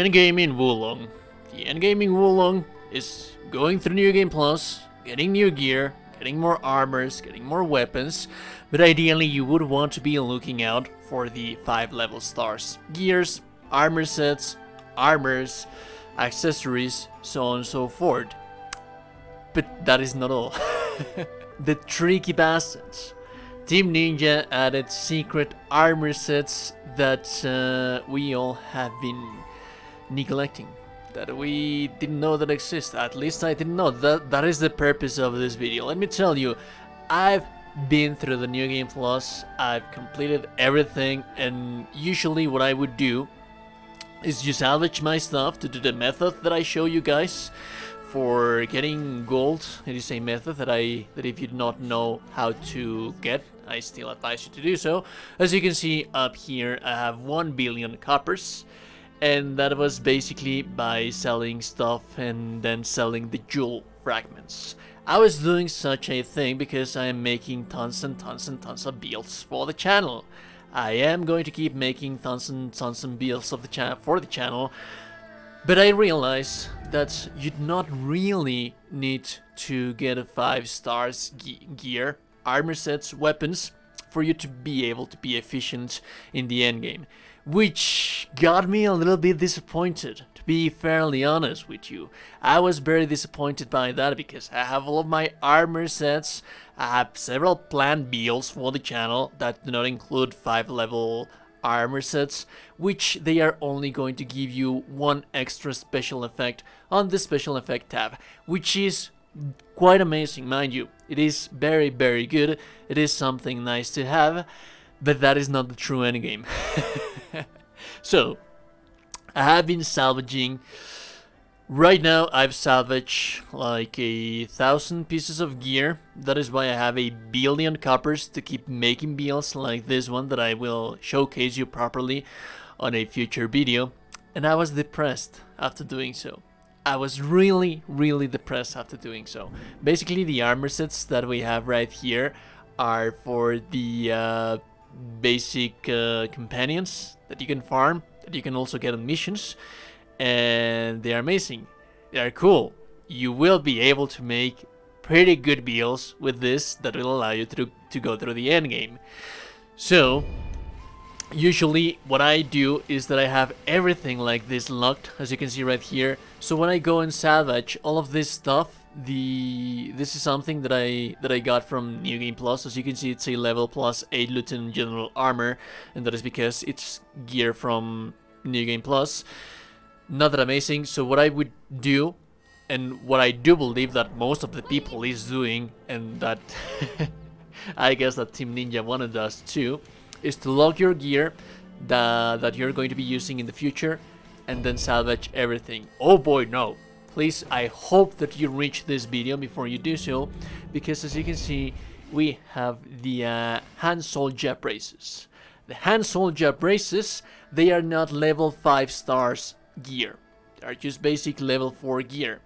Endgame in Wulong. The Endgame in Wulong is going through New Game Plus, getting new gear, getting more armors, getting more weapons, but ideally you would want to be looking out for the 5 level stars. Gears, armor sets, armors, accessories, so on and so forth. But that is not all. The tricky bastards. Team Ninja added secret armor sets that we all have been neglecting, that we didn't know that exist. At least I didn't know. That is the purpose of this video. Let me tell you, I've been through the New Game Plus, I've completed everything, and usually what I would do is just salvage my stuff to do the method that I show you guys for getting gold. It is a method that if you do not know how to get, I still advise you to do so. As you can see up here, I have 1 billion coppers, and that was basically by selling stuff and then selling the jewel fragments. I was doing such a thing because I am making tons and tons and tons of builds for the channel. I am going to keep making tons and tons of builds of the for the channel, but I realize that you do not really need to get a 5 stars gear, armor sets, weapons for you to be able to be efficient in the endgame, which got me a little bit disappointed, to be fairly honest with you. I was very disappointed by that because I have all of my armor sets, I have several planned builds for the channel that do not include 5 level armor sets, which they are only going to give you 1 extra special effect on the special effect tab, which is quite amazing, mind you. It is very, very good. It is something nice to have, but that is not the true endgame. So, I have been salvaging. Right now, I've salvaged like 1,000 pieces of gear. That is why I have 1 billion coppers to keep making builds like this one that I will showcase you properly on a future video. And I was depressed after doing so. I was really, really depressed after doing so. Basically, the armor sets that we have right here are for the basic companions that you can farm, that you can also get on missions, and they are amazing. They are cool. You will be able to make pretty good builds with this that will allow you to go through the end game. So usually what I do is that I have everything like this locked, as you can see right here. So when I go and salvage all of this stuff, this is something that I got from New Game Plus. As you can see, it's a level plus 8 Lieutenant General armor, and that is because it's gear from New Game Plus. Not that amazing. So what I would do, and what I do believe that most of the people is doing, and that I guess that Team Ninja wanted us to, is to lock your gear that you're going to be using in the future, and then salvage everything. Oh boy, no. Please, I hope that you reach this video before you do so, because as you can see, we have the hand soldier braces. The hand soldier braces, they are not level 5 stars gear. They are just basic level 4 gear.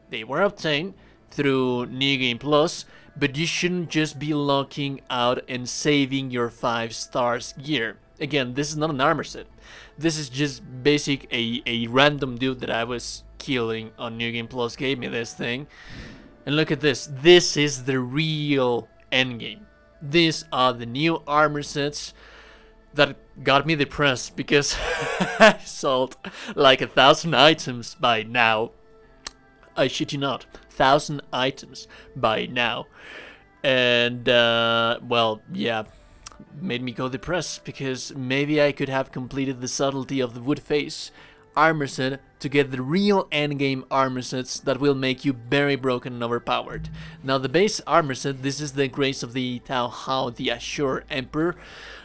They were obtained through New Game Plus, but you shouldn't just be locking out and saving your 5 stars gear. Again, this is not an armor set. This is just basic, a random dude that I was killing on New Game Plus gave me this thing. And look at this. This is the real endgame. These are the new armor sets that got me depressed because I sold like 1,000 items by now. I shit you not, 1,000 items by now. And well, yeah, made me go depressed because maybe I could have completed the subtlety of the wood face armor set to get the real endgame armor sets that will make you very broken and overpowered. Now the base armor set, this is the Grace of the Tao Hao, the Ashur Emperor,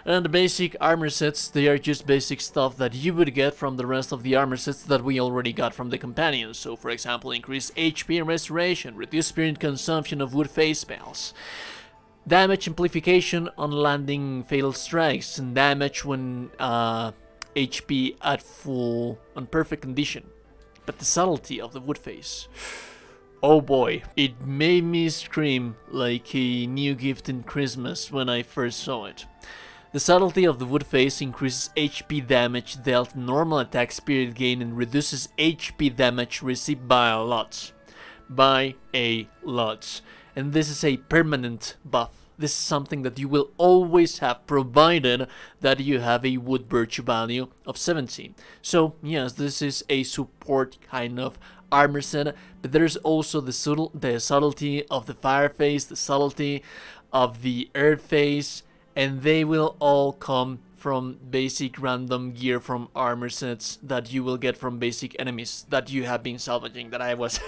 and the basic armor sets, they are just basic stuff that you would get from the rest of the armor sets that we already got from the companions. So for example, increased HP and restoration, reduced spirit consumption of wood face spells, damage amplification on landing fatal strikes, and damage when HP at full on perfect condition. But the subtlety of the wood face, oh boy, it made me scream like a new gift in Christmas when I first saw it. The subtlety of the wood face increases HP damage dealt, normal attack spirit gain, and reduces HP damage received by a lot. And this is a permanent buff. This is something that you will always have, provided that you have a wood virtue value of 17. So yes, this is a support kind of armor set, but there's also the subtlety of the fire face, the subtlety of the earth face, and they will all come from basic random gear from armor sets that you will get from basic enemies that you have been salvaging, that I was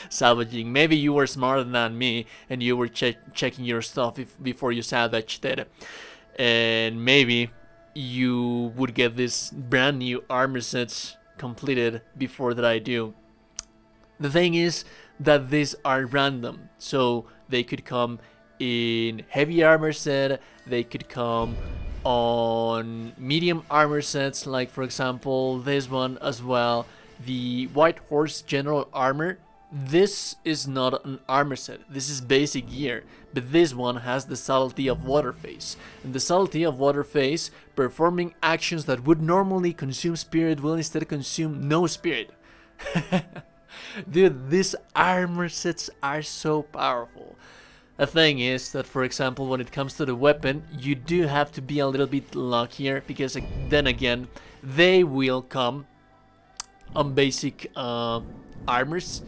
salvaging. Maybe you were smarter than me and you were checking your stuff before you salvaged it, and maybe you would get this brand new armor sets completed before that I do. The thing is that these are random, so they could come in heavy armor set, they could come on medium armor sets, like for example this one as well, the White Horse General Armor. This is not an armor set, this is basic gear, but this one has the subtlety of water face. And the subtlety of water face, performing actions that would normally consume spirit will instead consume no spirit. Dude, these armor sets are so powerful. The thing is that, for example, when it comes to the weapon, you do have to be a little bit luckier, because then again, they will come on basic armors,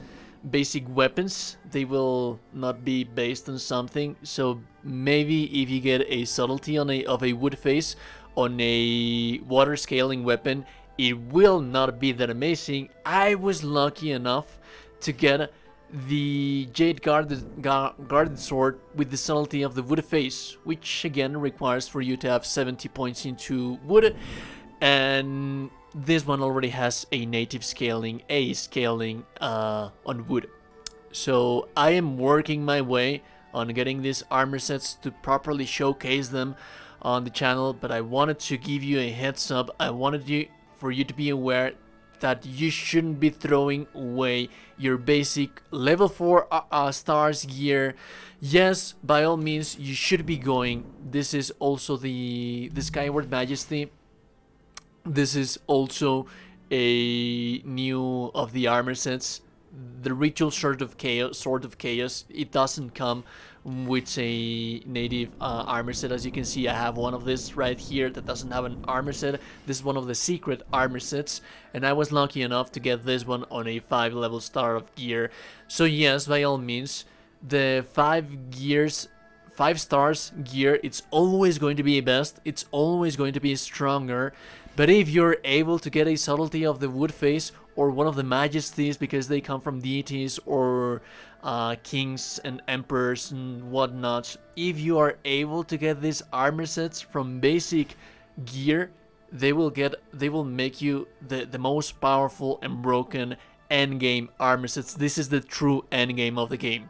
basic weapons. They will not be based on something. So maybe if you get a subtlety on of a wood face on a water scaling weapon, it will not be that amazing. I was lucky enough to get the Jade Guarded Sword with the subtlety of the wood face, which again requires for you to have 70 points into wood, and this one already has a native scaling, on wood. So I am working my way on getting these armor sets to properly showcase them on the channel, but I wanted to give you a heads up. I wanted for you to be aware that you shouldn't be throwing away your basic level 4 stars gear. Yes, by all means you should be going. This is also the Skyward Majesty. This is also a new of the armor sets. The Ritual Sword of Chaos, it doesn't come with a native armor set. As you can see, I have one of this right here that doesn't have an armor set. This is one of the secret armor sets, and I was lucky enough to get this one on a 5-level star of gear. So yes, by all means, the 5 stars gear, it's always going to be best, it's always going to be stronger. But if you're able to get a subtlety of the wood face or one of the majesties, because they come from deities or kings and emperors and whatnot, if you are able to get these armor sets from basic gear, they will make you the most powerful and broken endgame armor sets. This is the true endgame of the game,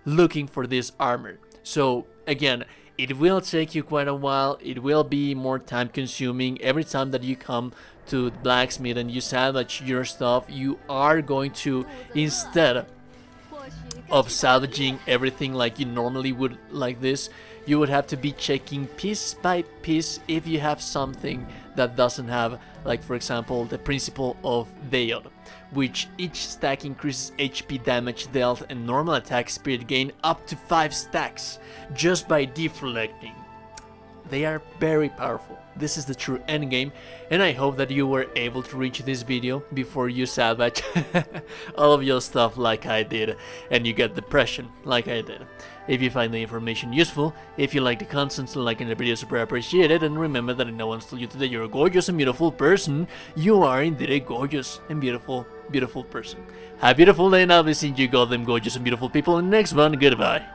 looking for this armor. So again, it will take you quite a while, it will be more time consuming. Every time that you come to the blacksmith and you salvage your stuff, you are going to, instead of salvaging everything like you normally would like this, you would have to be checking piece by piece if you have something that doesn't have, like for example the Principle of Veil, which each stack increases HP damage dealt and normal attack spirit gain up to 5 stacks just by deflecting. They are very powerful. This is the true endgame, and I hope that you were able to reach this video before you salvage all of your stuff like I did, and you get depression like I did. If you find the information useful, if you like the content, liking the video, super appreciated, and remember that if no one told you today you're a gorgeous and beautiful person, you are indeed a gorgeous and beautiful person. Have a beautiful day, and I'll be seeing you goddamn gorgeous and beautiful people in the next one. Goodbye.